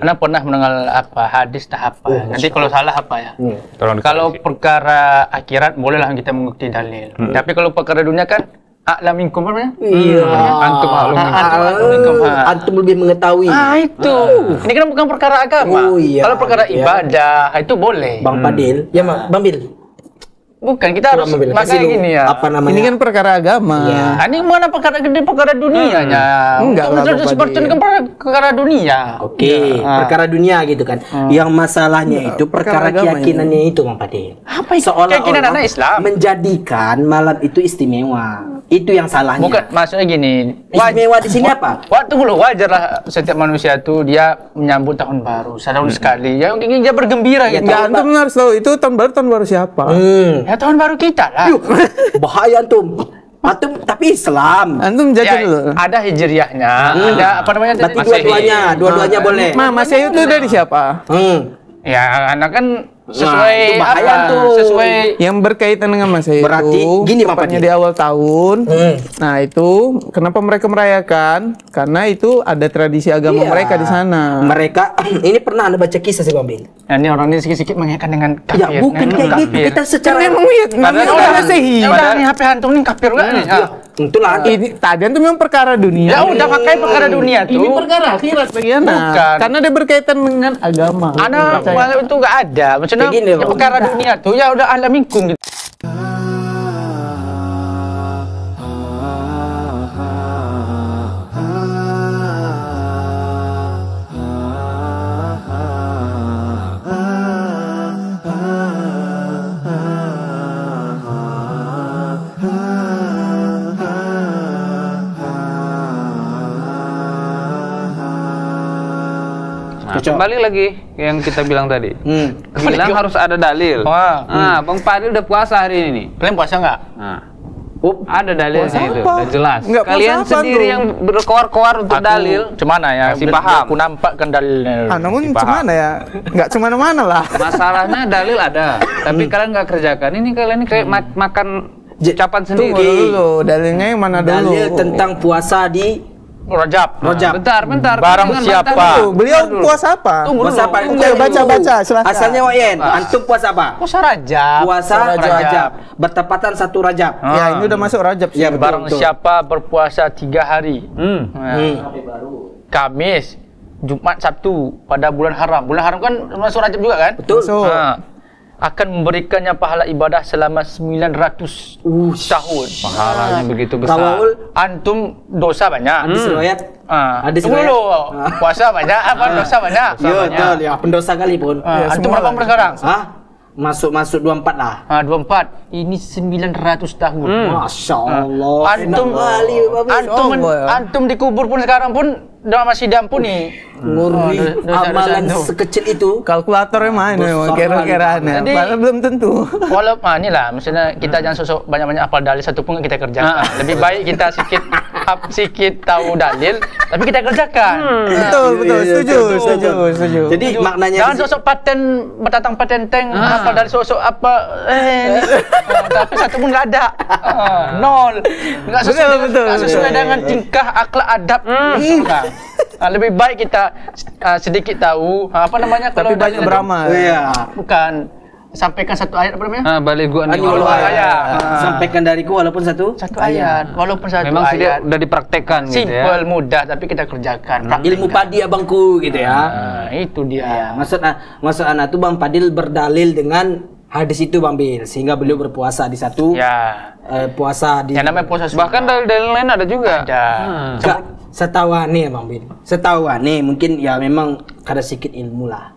Anda pernah mendengar apa hadis tak apa? Nanti kalau salah apa ya? Kalau dikoreksi. perkara akhirat bolehlah kita mengikuti dalil. Tapi kalau perkara dunia kan a'lam minkum apa namanya? Iya. Antum maklum. Antum lebih mengetahui. Itu. Ini kan bukan perkara agama. Oh, iya. Kalau perkara ibadah itu boleh. Bang Padil. Ya, Bang Bil. Bukan, kita harus Bang Bil, makanya kasih lu gini ya. apa namanya? Ini kan perkara agama. Iya. Ini mana perkara gede, perkara dunianya. Enggak lah, Bang Seperti Padil. kan perkara dunia. Oke, perkara dunia gitu kan. Yang masalahnya itu perkara agama keyakinannya itu Bang Padil. Apa itu? Seolah-olah Keyakinan anak Islam. menjadikan malam itu istimewa. Itu yang salahnya. Bukan, maksudnya gini. Istimewa di sini apa? Waktu dulu wajar lah setiap manusia tuh dia menyambut tahun baru setahun sekali. Ya dia bergembira gitu. Enggak, antum harus tahu itu tahun baru siapa? Ya tahun baru kita lah. Bahaya antum. Antum tapi Islam. Antum Ya, jajan dulu. ada hijriahnya, ada apa namanya? Berarti Masehi. dua-duanya boleh. Masehi itu dari siapa? Ya, anak kan Nah, sesuai itu bahaya apa? tuh. Sesuai Yang berkaitan dengan Masehi Berarti itu gini, Bang tepatnya Padil. di awal tahun. Nah, itu kenapa mereka merayakan? Karena itu ada tradisi agama Iya. mereka di sana. Mereka ini pernah Anda baca kisah sih Bang Bil? Ya, ini orang ini sedikit mengaitkan dengan Ya kafir. bukan Nah, kayak gitu. kafir. Kita secara Memang iya, namanya Padahal udah udah Masehi. Ya udah nih HP hantu nih kafir enggak nih? ya, itulah. Ini tadi antum yang perkara dunia. Ya udah pakai perkara dunia tuh. Ini perkara akhirat bagian. Bukan. Karena dia berkaitan dengan agama. Ada Percaya. itu enggak ada. Maksudnya Kayak gini, ya, Bang. perkara dunia tuh ya udah alam minkum gitu. Nah, kembali lagi yang kita bilang tadi. Bilang harus ada dalil. Wah. Nah, Bang Padil udah puasa hari ini nih. Kalian puasa enggak? Nah, ada dalilnya Puasa itu, apa? udah jelas. Nggak puasa Kalian apa, sendiri tuh? yang berkoar-koar untuk dalil. Cemana ya? Masih paham. Aku nampakkan dalilnya. Ah, namun Masih paham. cuman ya, nggak cuman-mana lah. Masalahnya dalil ada, tapi kalian nggak kerjakan. Ini kalian ini kayak makan ucapan Tunggu sendiri. dulu, dalilnya yang mana dulu? Dalil tentang puasa di Rajab. Rajab. Bentar. Barang Jangan siapa? bantah Tuh, dulu. beliau Bentar dulu. puasa apa? puasa apa? Oke, baca, silakan. Asalnya Wayen, antum puasa apa? Puasa Rajab. Puasa Rajab. Bertepatan 1 Rajab. Ya, ini udah masuk Rajab sih. Ya, betul, Barang betul. siapa berpuasa 3 hari. Kamis, Jumat, Sabtu pada bulan haram. Bulan haram kan masuk Rajab juga kan? Betul. Masuk. Akan memberikannya pahala ibadah selama 900 tahun. Pahalanya begitu besar. Tawaul Antum dosa banyak. hadis riwayat. Hadis Tunggu riwayat. dulu. Puasa banyak apa dosa banyak? Iya, betul ya. Pendosa kali pun. Antum semua berapa lah. umur sekarang? Hah? Masuk 24 lah. 24. Ini 900 tahun. Masya Allah. Antum Enak kali, Bapak. antum Insya Allah, ya. antum dikubur pun sekarang pun masih diampuni. Nguri dosa-dosa amalan itu. sekecil itu. Kalkulatornya mana memang Besar kira-kiranya. Jadi- Padahal belum tentu. Walaupun inilah, maksudnya kita jangan sosok banyak-banyak hafal dalil satu pun kita kerjakan. Lebih baik kita sedikit tahu dalil, tapi kita kerjakan. Betul, setuju. Jadi maknanya Jangan sosok paten bertatang patenteng hafal dari sosok apa tapi satu pun nggak ada. Nol. Nggak sesuai, Betul. nggak sesuai dengan tingkah akhlak adab. Bukan. Lebih baik kita sedikit tahu apa namanya Tapi banyak dalil itu- beramal. Iya. Bukan sampaikan satu ayat apa namanya? Baliguan Ani Walau walau ayat. Sampaikan dariku walaupun satu Satu ayat, walaupun satu Memang sudah ayat. udah dipraktekkan gitu ya. Simple, mudah, tapi kita kerjakan. ilmu padi abangku gitu ya. Nah, itu dia. Maksud anak tuh Bang Padil berdalil dengan hadis itu Bang Bil sehingga beliau berpuasa di satu Ya. puasa di Yang namanya puasa sunnah. Bahkan dalil-dalil lain ada juga. ada. Enggak, setawane Bang Bil. Setawane mungkin ya memang ada sedikit ilmu lah.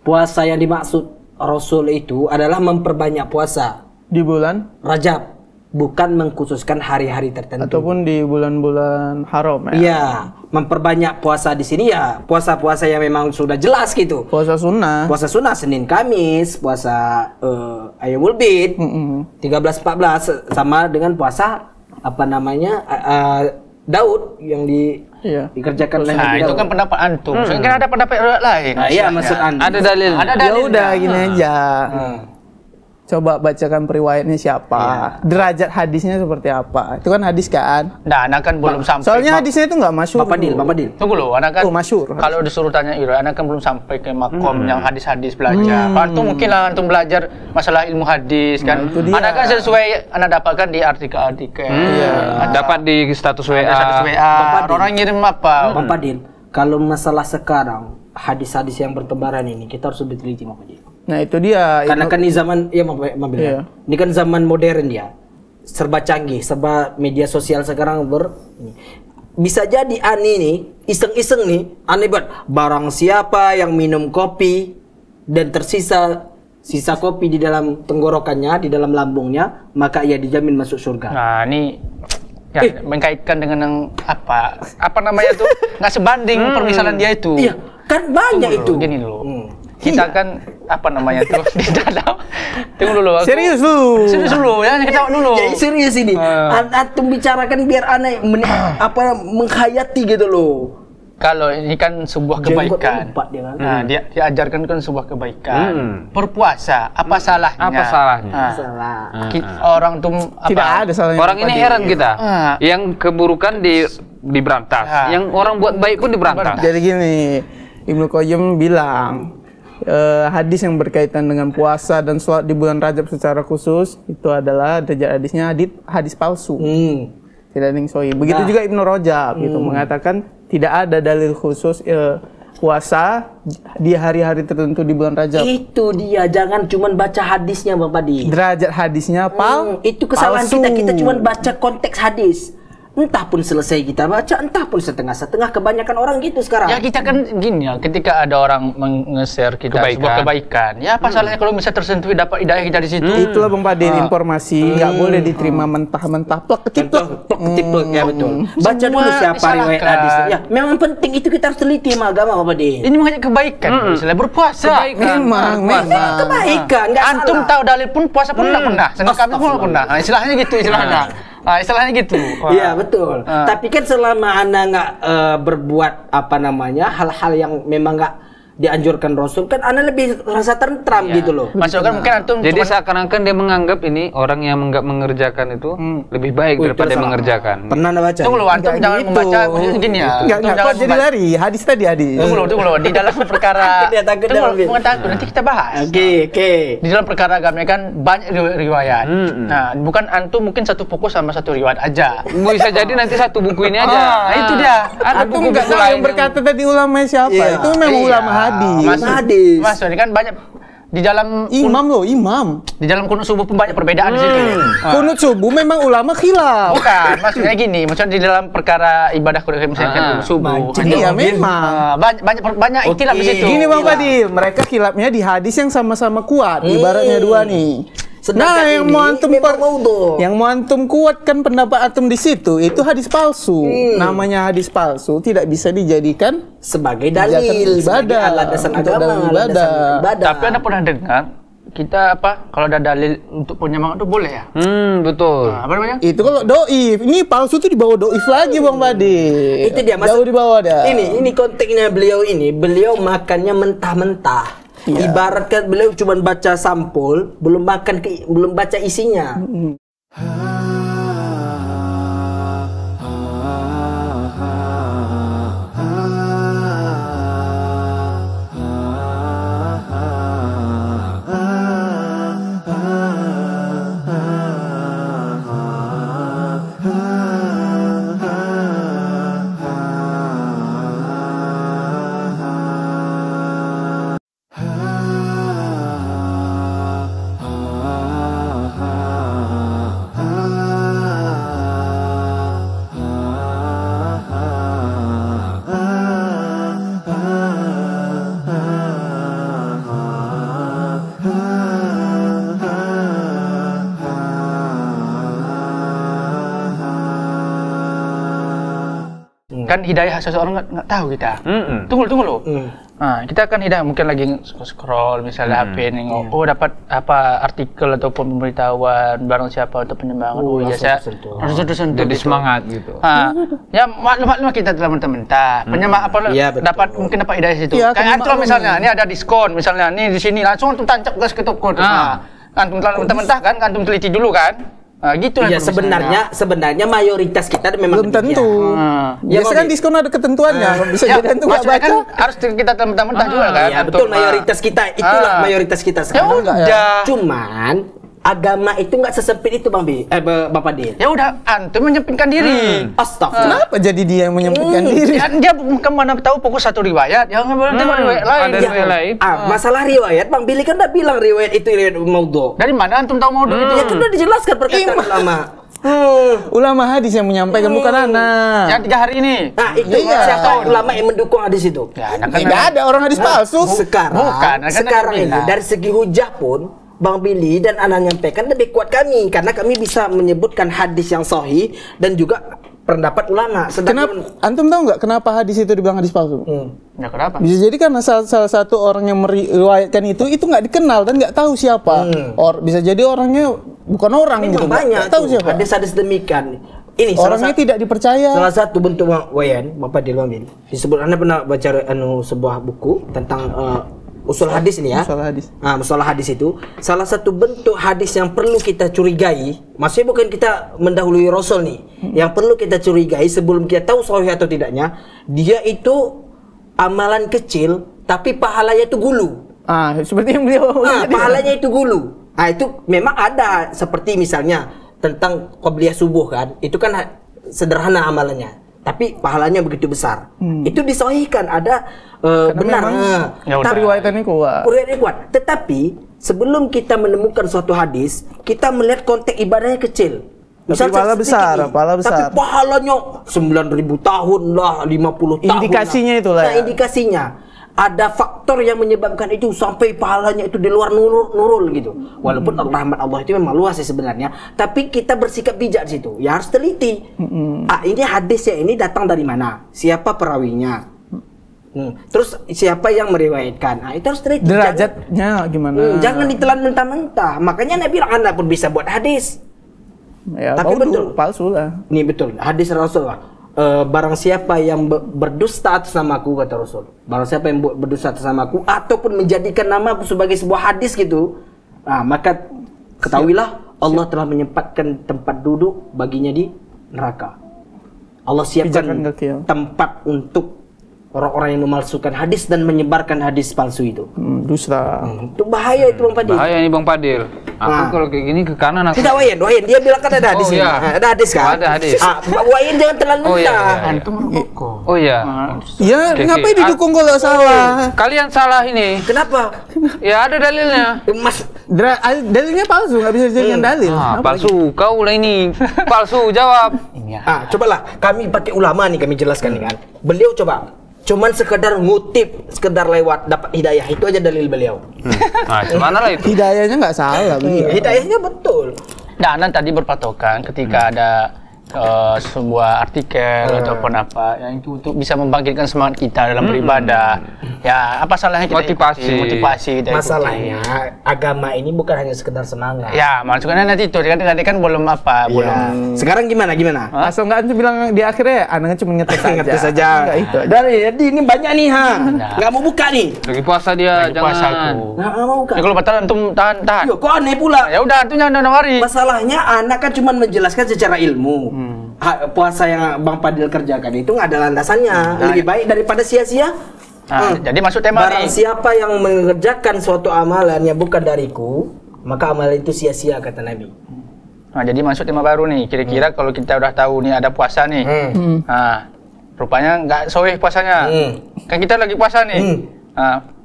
Puasa yang dimaksud Rasul itu adalah memperbanyak puasa Di bulan Rajab, bukan mengkhususkan hari-hari tertentu. ataupun di bulan-bulan haram ya. Iya, memperbanyak puasa di sini ya puasa-puasa yang memang sudah jelas gitu. Puasa sunnah. Puasa sunnah Senin Kamis, puasa Ayyamul Bid, 13-14 sama dengan puasa apa namanya Daud yang dikerjakan oleh Nah, Nabi itu Daud. kan pendapat antum. Mungkin kan ada pendapat lain. Nah, iya maksud Anda. Ada dalil. Ada Ya dalilnya. udah gini aja. Coba bacakan periwayatnya siapa, derajat hadisnya seperti apa. Itu kan hadis kan. Nah, anak kan belum sampai. Soalnya hadisnya itu nggak masyhur. Bapak Dil. Tunggu loh, anak kan masyhur. Kalau disuruh tanya anak kan belum sampai ke makom yang hadis-hadis belajar. Antum mungkin lah antum belajar masalah ilmu hadis kan. Anak kan sesuai anak dapatkan di artikel-artikel. Dapat di status WA. Status WA. Orang ngirim apa? Bapak Dil, kalau masalah sekarang hadis-hadis yang bertebaran ini kita harus lebih teliti, Bapak Dil. Nah itu dia. Karena kan di zaman ini kan zaman modern dia, serba canggih, serba media sosial sekarang bisa jadi aneh nih, iseng-iseng nih, aneh banget. Barang siapa yang minum kopi dan tersisa kopi di dalam tenggorokannya, di dalam lambungnya, maka ia dijamin masuk surga. Nah ini ya, mengkaitkan dengan yang apa namanya tuh nggak sebanding permisalan dia itu. Iya, kan banyak itu. Gini dulu. Kita kan apa namanya tuh di dalam. Tunggu dulu. Serius dulu ya, kita dulu. Jadi serius ini. Antum bicarakan biar aneh menghayati gitu loh. Kalau ini kan sebuah kebaikan. Nah, dia diajarkan kan sebuah kebaikan. Berpuasa, apa salahnya? Apa salahnya? Salah. Orang tuh tidak ada salahnya. Orang ini heran kita. Yang keburukan diberantas, yang orang buat baik pun diberantas. Jadi gini, Ibnu Qayyim bilang hadis yang berkaitan dengan puasa dan sholat di bulan Rajab secara khusus itu adalah derajat hadisnya hadis palsu. Tidak ada yang sahih. Begitu juga Ibnu Rajab gitu mengatakan tidak ada dalil khusus puasa di hari-hari tertentu di bulan Rajab. Itu dia, jangan cuma baca hadisnya, Bapak Di. Derajat hadisnya itu kesalahan kita cuma baca konteks hadis. Entah pun selesai kita baca, entah pun setengah-setengah. Kebanyakan orang gitu sekarang. Ya kita kan gini ya, ketika ada orang nge-share kita sebuah kebaikan, ya apa salahnya kalau bisa tersentuh dapat hidayah kita di situ? Itulah Bang Padin, informasi nggak boleh diterima mentah-mentah, plek ketiplek. Ya betul. Baca dulu siapa riwayat hadisnya. Ya, memang penting itu kita harus teliti sama agama, Bapak Din. Ini makanya kebaikan, misalnya berpuasa. Memang. Kebaikan, nggak salah. Antum tahu dalil pun puasa pun nggak pernah, sedangkan kami pun nggak pernah. Nah, istilahnya gitu istilahnya gitu. Iya betul. Tapi kan selama Anda nggak berbuat hal-hal yang memang nggak dianjurkan Rasul, kan Anda lebih rasa tentram gitu loh. Masuk kan mungkin antum. Jadi seakan-akan dia menganggap ini orang yang nggak mengerjakan itu lebih baik daripada yang mengerjakan. Pernah Anda baca? Tunggu loh, antum jangan membaca gini ya. Enggak jadi lari. Hadis tadi hadis. Tunggu loh, di dalam perkara. Takut nanti kita bahas. Oke. Di dalam perkara agama kan banyak riwayat. Nah, bukan antum mungkin satu fokus sama satu riwayat aja. Bisa jadi nanti satu buku ini aja. Nah, itu dia. Ada buku-buku lain yang berkata tadi ulama siapa? Itu memang ulama hadis. Hadis. Ini kan banyak di dalam imam. Di dalam kunut subuh pun banyak perbedaan di situ. Kunut subuh memang ulama khilaf. Bukan, maksudnya gini, maksudnya di dalam perkara ibadah misalkan kunut subuh. Iya memang. Banyak ikhtilaf di situ. Gini Bang Fadil, mereka khilafnya di hadis yang sama-sama kuat. Ibaratnya dua nih. Nah, yang mau antum kuatkan pendapat antum di situ itu hadis palsu. Namanya hadis palsu tidak bisa dijadikan sebagai dalil, ibadah, alat dasar agama, ibadah. Tapi Anda pernah dengar kita kalau ada dalil untuk penyemangat itu boleh ya? Betul. Apa namanya? Itu kalau doif. Ini palsu tuh dibawa doif lagi Bang Badi. Itu dia jauh dibawa dah. Ini konteksnya beliau makannya mentah-mentah. Ibaratkan beliau cuma baca sampul, belum baca isinya. Kan hidayah seseorang nggak tahu kita. Tunggu loh. Nah, kita kan hidayah mungkin lagi scroll misalnya HP nih, dapat artikel ataupun pemberitahuan barang siapa untuk penyembangan. Langsung tersentuh. Jadi semangat gitu. Ya maklum kita telah mentah-mentah. Dapat mungkin dapat hidayah situ. Ya, kayak antum misalnya, ini ada diskon misalnya, nih di sini langsung tancap gas ke toko. Antum telan mentah-mentah kan, antum teliti dulu kan. Nah, gitu ya sebenarnya mayoritas kita memang belum tentu. Biasanya kan diskon ada ketentuannya. Bisa jadi antum nggak baca. Kan harus kita telan mentah-mentah juga kan. Iya betul, mayoritas kita itulah mayoritas kita sekarang. Ya. Cuman agama itu nggak sesempit itu Bapak Dil. Ya udah, antum menyempitkan diri. Astagfirullah. Kenapa jadi dia yang menyempitkan diri? Dia kemana tahu fokus satu riwayat, ya nggak boleh tengok riwayat lain. Ada riwayat lain. Masalah riwayat, Bang Billy kan udah bilang riwayat itu riwayat maudhu. Dari mana antum tahu maudhu itu? Ya kan udah dijelaskan perkataan ulama. Ulama hadis yang menyampaikan bukan anak. Yang 3 hari ini. Nah itu siapa ulama yang mendukung hadis itu? Ya, tidak ada orang hadis palsu. Sekarang ini dari segi hujah pun Bang Billy dan Ana nyampaikan lebih kuat kami karena kami bisa menyebutkan hadis yang sahih dan juga pendapat ulama. Kenapa? Antum tahu nggak kenapa hadis itu dibilang hadis palsu? Ya kenapa? Bisa jadi karena salah satu orang yang meriwayatkan itu nggak dikenal dan nggak tahu siapa. Bisa jadi orangnya bukan orang gitu. Banyak tahu siapa. Hadis-hadis demikian. Ini orangnya tidak dipercaya. Salah satu bentuk wayan Bapak Dilwamin. Disebut Anda pernah baca sebuah buku tentang usul hadis ini ya. Mustalah hadis itu salah satu bentuk hadis yang perlu kita curigai. Maksudnya bukan kita mendahului Rasul nih. Yang perlu kita curigai sebelum kita tahu sahih atau tidaknya, dia itu amalan kecil tapi pahalanya itu gulu. Seperti yang beliau. Pahalanya itu gulu. Itu memang ada seperti misalnya tentang qabliyah subuh kan. Itu kan sederhana amalannya. Tapi pahalanya begitu besar. Itu disahihkan ada benar. Riwayatannya kuat. Tetapi sebelum kita menemukan suatu hadis, kita melihat konteks ibadahnya kecil. Misal pahala besar. Tapi pahalanya 9.000 tahun lah, 50 tahun. Indikasinya lah. itulah. Indikasinya. Ada faktor yang menyebabkan itu sampai pahalanya itu di luar nurul gitu. Walaupun rahmat Allah itu memang luas sih sebenarnya, tapi kita bersikap bijak di situ. Ya harus teliti. Ini hadisnya ini datang dari mana? Siapa perawinya? Terus siapa yang meriwayatkan? Itu harus teliti. Derajatnya gimana? Jangan ditelan mentah-mentah. Makanya Nabi bilang Anda pun bisa buat hadis. Ya, tapi betul palsu lah. Ini betul. Hadis Rasulullah. Barang siapa yang berdusta atas namaku, kata Rasul. Barang siapa yang berdusta atas namaku ataupun menjadikan namaku sebagai sebuah hadis gitu, maka ketahuilah Allah telah menyempatkan tempat duduk baginya di neraka. Allah siapkan tempat untuk orang-orang yang memalsukan hadis dan menyebarkan hadis palsu itu. Dusta. Itu bahaya itu Bang Padil. Bahaya ini Bang Padil. Aku kalau kayak gini ke kanan aku. Tidak Wayan. Dia bilang kan ada hadis ini. Ada hadis kan? Ada hadis. Wayan jangan terlalu mentah. Antum merokok. Oh iya. Ya, ngapain didukung kalau salah? Kalian salah ini. Kenapa? Ya ada dalilnya. Mas, dalilnya palsu, nggak bisa dijadikan dalil. Palsu. Kau lah ini. Palsu, jawab. Cobalah kami pakai ulama nih, kami jelaskan nih kan. Beliau coba cuman sekedar ngutip, sekedar lewat dapat hidayah, itu aja dalil beliau. Gimana lah itu? Hidayahnya nggak salah. Hidayahnya betul. Nah, Anan tadi berpatokan ketika ada sebuah artikel ataupun apa yang itu untuk bisa membangkitkan semangat kita dalam beribadah. Ya, apa salahnya kita motivasi kita masalahnya agama ini bukan hanya sekedar semangat. Ya, maksudnya nanti itu kan belum apa, belum. Sekarang gimana? Asal nggak antum bilang di akhirnya Anda cuma ngetes saja. Itu. Jadi ini banyak nih nggak mau buka nih. Lagi puasa dia, jangan. Nggak mau buka. Ya, kalau batal antum tahan. Yo, kok aneh pula. Ya udah, antum jangan nawari. Masalahnya anak kan cuma menjelaskan secara ilmu. Puasa yang Bang Padil kerjakan itu nggak ada landasannya. Lebih baik daripada sia-sia. Jadi masuk tema barang siapa yang mengerjakan suatu amalan yang bukan dariku, maka amalan itu sia-sia, kata Nabi. Jadi masuk tema baru nih. Kira-kira kalau kita udah tahu nih ada puasa nih. Rupanya nggak sahih puasanya. Kan kita lagi puasa nih.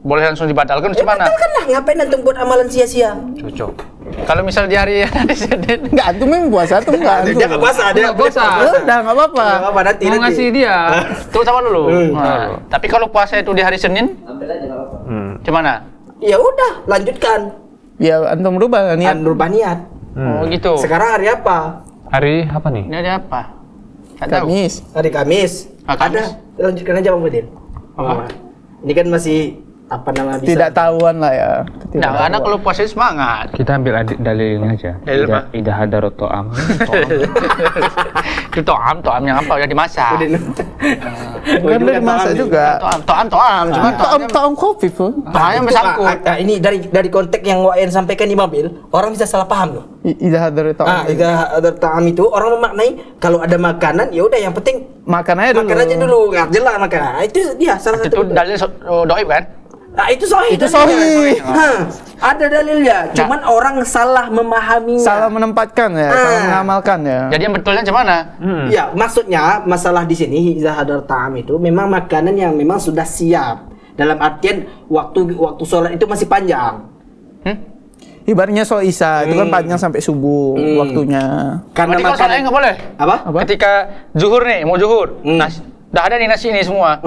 Boleh langsung dibatalkan gimana? Batalkan lah, ngapain antum buat amalan sia-sia? Cocok. Kalau misal di hari enggak, antum memang puasa tuh enggak. Dia enggak puasa, dia puasa. Udah enggak apa-apa. Nanti mau ngasih dia. Tuh sama dulu. Tapi kalau puasa itu di hari Senin? Ambil aja enggak apa-apa. Gimana? Ya udah, lanjutkan. Ya antum rubah niat. Rubah niat. Oh gitu. Sekarang hari apa? Hari apa nih? Ini hari apa? Kamis. Hari Kamis. Ada. Lanjutkan aja Bang Budin. Ini kan masih apa namanya bisa tidak tahuan lah ya. Nah, karena kalau puasa semangat. Kita ambil dalil ini aja. Ida hadarat to'am. Itu to'am yang apa? Udah dimasak. Kan udah dimasak juga. To'am. To'am kopi pun. To'am bersangkut. Ini dari konteks yang Wayan sampaikan di mobil, orang bisa salah paham loh. Ida hadarat to'am. Ida hadarat to'am itu orang memaknai kalau ada makanan ya udah yang penting makan aja dulu. Jelas makan. Itu dia salah satu. Itu dalil doib kan? Nah, itu sahih. Ada dalilnya. Cuman orang salah memahaminya. Salah menempatkan ya, salah mengamalkan ya. Jadi yang betulnya gimana? Ya, maksudnya masalah di sini iza hadar ta'am itu memang makanan yang memang sudah siap. Dalam artian waktu sholat itu masih panjang. Ibaratnya sholat isya itu kan panjang sampai subuh waktunya. Karena kalau sholatnya nggak boleh. Apa? Ketika zuhur nih, mau zuhur. Udah ada nih nasi ini semua.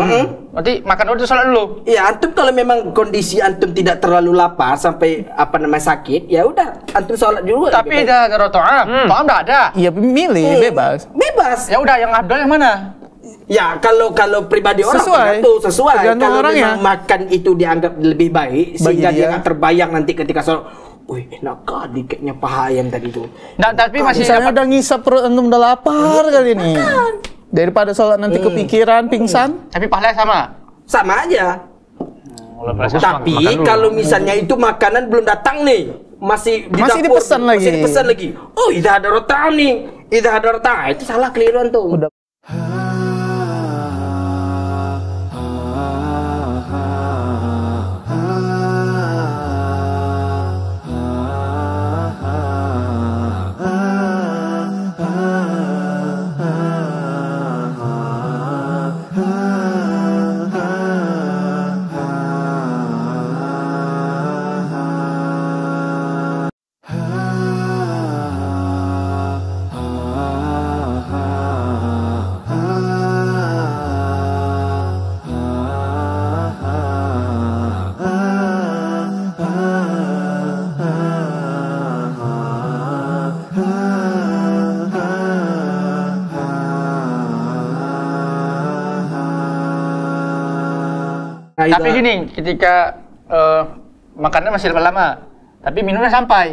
Berarti makan dulu sholat dulu. Iya, antum kalau memang kondisi antum tidak terlalu lapar sampai sakit, ya udah antum sholat dulu. Tapi ada to'am udah ada. Iya, milih bebas. Bebas. Ya udah yang abdul yang mana? Ya kalau pribadi orang sesuai. Kalau orang memang makan itu dianggap lebih baik sehingga dia nggak terbayang nanti ketika sholat. Wih, enak kali kayaknya paha ayam tadi itu. Nah, tapi masih misalnya udah ngisap perut antum udah lapar kali ini. Daripada sholat nanti kepikiran, pingsan. Tapi pahalanya sama? Sama aja. Tapi kalau misalnya itu makanan belum datang nih, masih dipesan lagi. Oh, idza ada rotan nih. Idza ada rotan. Itu salah keliruan tuh. Udah. Tapi gini, ketika makannya masih lama, tapi minumnya sampai.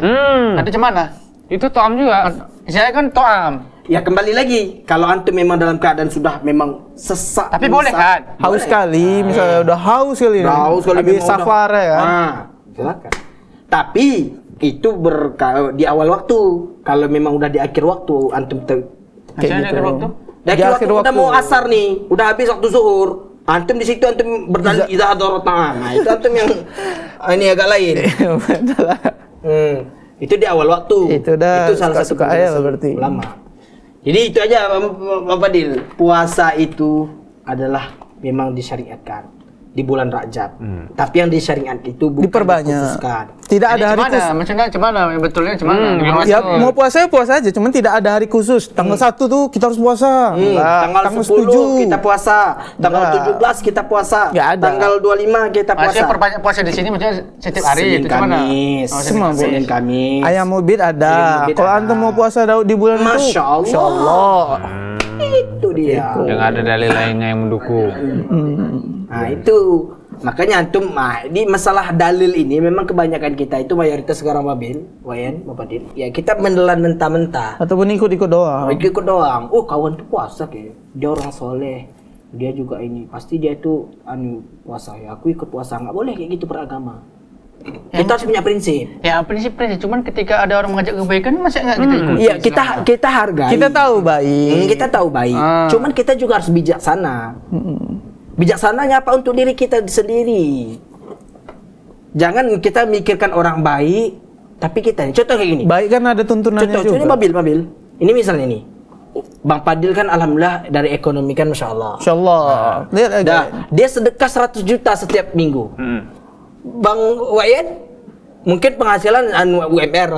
Nanti gimana? Itu to'am juga. Saya kan to'am. Ya kembali lagi, kalau antum memang dalam keadaan sudah memang sesak. Tapi boleh kan? Haus sekali, misalnya udah haus kali ini. Haus kali habis safar ya kan. Silakan. Tapi itu di awal waktu. Kalau memang udah di akhir waktu antum kayak gitu. Di akhir waktu udah mau asar nih, udah habis waktu zuhur. Antum di situ antum berdalil idza hadarat ta'am. Nah, itu antum yang ini agak lain. Itu di awal waktu. Itu salah satu ayat berarti. Ulama. Jadi itu aja Bapak Fadil. Puasa itu adalah memang disyariatkan di bulan Rajab. Tapi yang disyariat itu bukan diperbanyak. Tidak ada hari khusus. Maksudnya gimana? Betulnya gimana? Ya mau puasa aja, cuman tidak ada hari khusus. Tanggal 1 tuh kita harus puasa. Tanggal 10 kita puasa. Tanggal 17 kita puasa. Tanggal 25 kita puasa. Maksudnya perbanyak puasa di sini maksudnya setiap hari itu gimana? Senin Kamis. Ayam mubid ada. Kalau antum mau puasa Daud di bulan itu, Masya Allah. Itu dia. Yang ada dalil lainnya yang mendukung. Nah itu makanya antum di masalah dalil ini memang kebanyakan kita itu mayoritas sekarang Wayan Bapak Din. Ya kita menelan mentah-mentah. Ataupun ikut-ikut doang. Ikut doang. Oh kawan tuh puasa kayak dia orang soleh. Dia juga ini pasti dia itu puasa ya. Aku ikut puasa nggak boleh kayak gitu beragama. Kita harus punya prinsip. Ya prinsip. Cuman ketika ada orang mengajak kebaikan masa nggak kita ikut? Iya kita hargai. Kita tahu baik. Kita tahu baik. Cuman kita juga harus bijaksana. Bijaksananya apa untuk diri kita sendiri. Jangan kita mikirkan orang baik, tapi kita contoh kayak gini. Baik kan ada tuntunannya juga. Contoh ini Babil. Ini misalnya nih. Bang Fadil kan alhamdulillah dari ekonomi kan Masya Allah. Masya Allah. Lihat aja. Dia sedekah 100 juta setiap minggu. Bang Wayan mungkin penghasilan UMR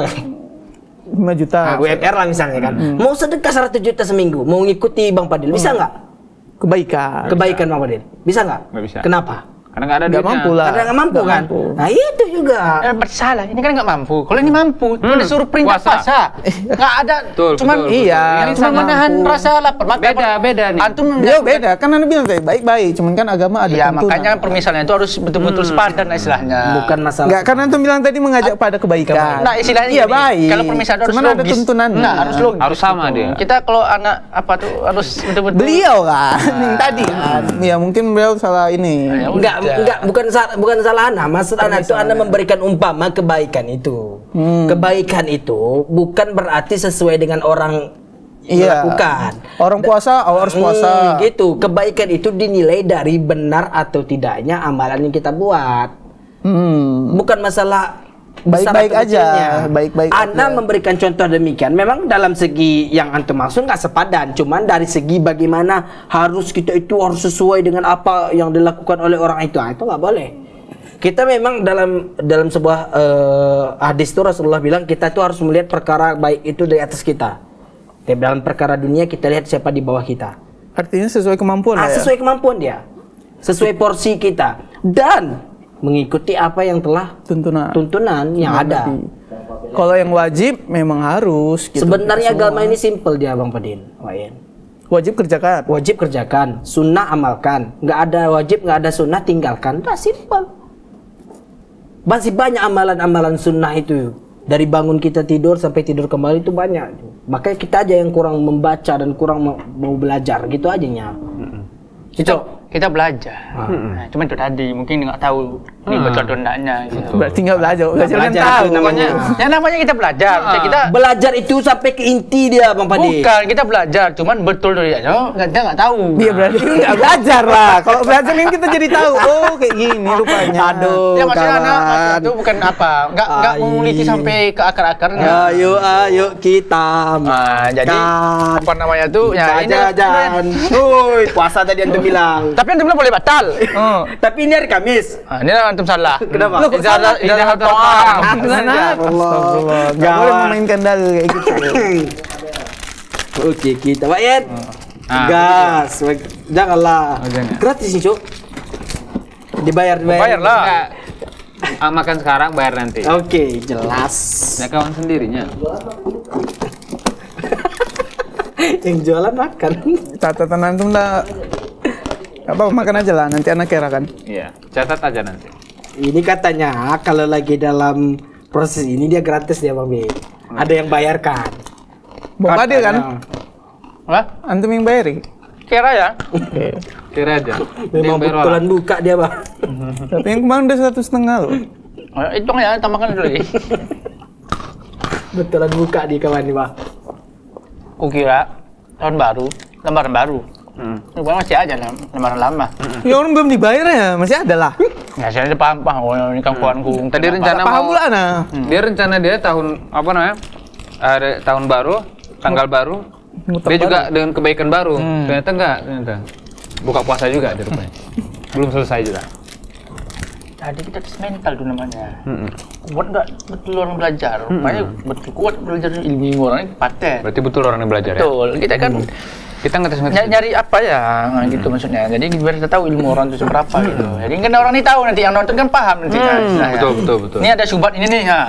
5 juta. UMR lah misalnya kan. Mau sedekah 100 juta seminggu, mau ngikuti Bang Fadil, bisa nggak? Kebaikan Bang Fadil. Bisa nggak? Nggak bisa. Kenapa? Karena nggak ada duitnya. mampu lah. Karena nggak mampu kan? Nah itu juga. Salah, ini kan nggak mampu. Kalau ini mampu, cuma disuruh perintah puasa. Nggak ada, cuman iya, cuma menahan rasa lapar. Beda nih. Antum beda, kan Anda bilang tadi baik-baik, cuman kan agama ada ya, tuntunan. makanya permisalannya itu harus betul-betul sepadan istilahnya. Bukan masalah. Enggak, karena Antum bilang tadi mengajak pada kebaikan. Nah, istilahnya iya gini, baik. kalau permisalan harus cuman logis. ada tuntunan. Nah, harus logis. Harus sama gitu. dia. Kita kalau anak apa tuh harus betul-betul. Beliau kan, yang tadi kan. Ya mungkin beliau salah ini. Enggak, bukan salah Anda. Maksud Anda itu Anda memberikan umpama kebaikan itu. Kebaikan itu bukan berarti sesuai dengan orang melakukan. Orang puasa harus puasa. Gitu. Kebaikan itu dinilai dari benar atau tidaknya amalan yang kita buat. Bukan masalah baik-baik aja, baik-baik. Anda memberikan contoh demikian. Memang dalam segi yang antum maksud nggak sepadan. Cuman dari segi bagaimana harus kita itu harus sesuai dengan apa yang dilakukan oleh orang itu. Nah, itu nggak boleh. Kita memang dalam sebuah hadis itu Rasulullah bilang kita itu harus melihat perkara baik itu dari atas kita. Dalam perkara dunia kita lihat siapa di bawah kita. Artinya sesuai kemampuan lah ya? Sesuai kemampuan dia. Sesuai porsi kita. Dan mengikuti apa yang telah tuntunan yang ada. Kalau yang wajib memang harus gitu. Sebenarnya agama ini simpel dia Bang Padin. Wajib kerjakan. Wajib kerjakan, sunnah amalkan. Nggak ada wajib, nggak ada sunnah tinggalkan. Udah simpel. Masih banyak amalan-amalan sunnah itu. Dari bangun kita tidur sampai tidur kembali itu banyak. Makanya kita aja yang kurang membaca dan kurang mau belajar gitu aja nya. Kita belajar. Nah, cuman itu tadi mungkin nggak tahu ini betul atau enggaknya gitu. Berarti nggak belajar kan tahu namanya. Yang namanya kita belajar. Kita belajar itu sampai ke inti dia Bang Padi. Bukan, kita belajar, cuman betul dia nggak tahu. Dia berarti nggak belajar lah. Kalau belajar ini kita jadi tahu. Oh kayak gini rupanya. Aduh. Ya maksudnya anak itu bukan apa, nggak meneliti sampai ke akar-akarnya. Ayo kita. Nah, jadi apa namanya tuh? Ya ini jangan. Woi, puasa tadi antum bilang. Tapi antum bilang boleh batal. Tapi ini hari Kamis. Ini antum salah. Kenapa? Ini hal to'am. Astagfirullah. Gak boleh memainkan dalil kayak gitu. Oke, kita Wayan. Gas. Janganlah. Gratis nih, Cuk. Dibayar. Bayar lah. Makan sekarang, bayar nanti. Oke, jelas. Ya kawan sendirinya. Yang jualan makan. Catatan antum dah. Apa makan aja lah, nanti anak kira kan. Iya, catat aja nanti. Ini katanya kalau lagi dalam proses ini dia gratis dia Bang B. Ada yang bayarkan. Bang Adil kan? Hah? Antum yang bayari? Kira ya. Oke. Kira aja. Memang betulan buka dia Bang. Tapi yang kemarin udah 1,5 loh. Hitung ya, tambahkan dulu lagi. Betulan buka di kawan nih Bang. Kukira tahun baru, lembaran baru. Masih aja lembaran lama. Ya orang belum dibayar ya, masih ada lah. Ya saya paham, ini kawanku. Tadi rencana paham mau pula nah. Dia rencana dia tahun apa namanya? Ada tahun baru, tanggal baru. Dia juga dengan kebaikan baru. Ternyata enggak, ternyata. Buka puasa juga di rupanya. Belum selesai juga. Tadi kita tes mental tuh namanya. Kuat nggak betul orang belajar? Rupanya betul kuat belajar ilmu orang paten. Berarti betul orang yang belajar ya? Betul. Kita kan kita ngetes nyari apa ya gitu maksudnya. Jadi biar kita tahu ilmu orang itu seberapa gitu. Jadi kan orang ini tahu nanti yang nonton kan paham nanti kan. Betul. Ini ada syubhat ini nih ya.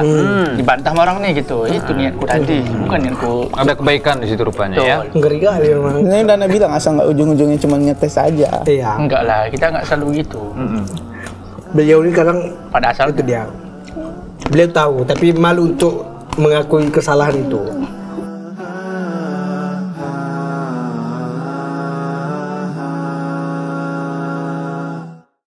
Dibantah sama orang nih gitu. Itu niatku tadi, bukan niatku. Ada kebaikan di situ rupanya ya. Ngeri kali memang. Ini Dana bilang asal nggak ujung-ujungnya cuma ngetes aja. Iya. Enggak lah, kita nggak selalu gitu. Beliau ini kadang Pada asal itu dia. Beliau tahu tapi malu untuk mengakui kesalahan itu.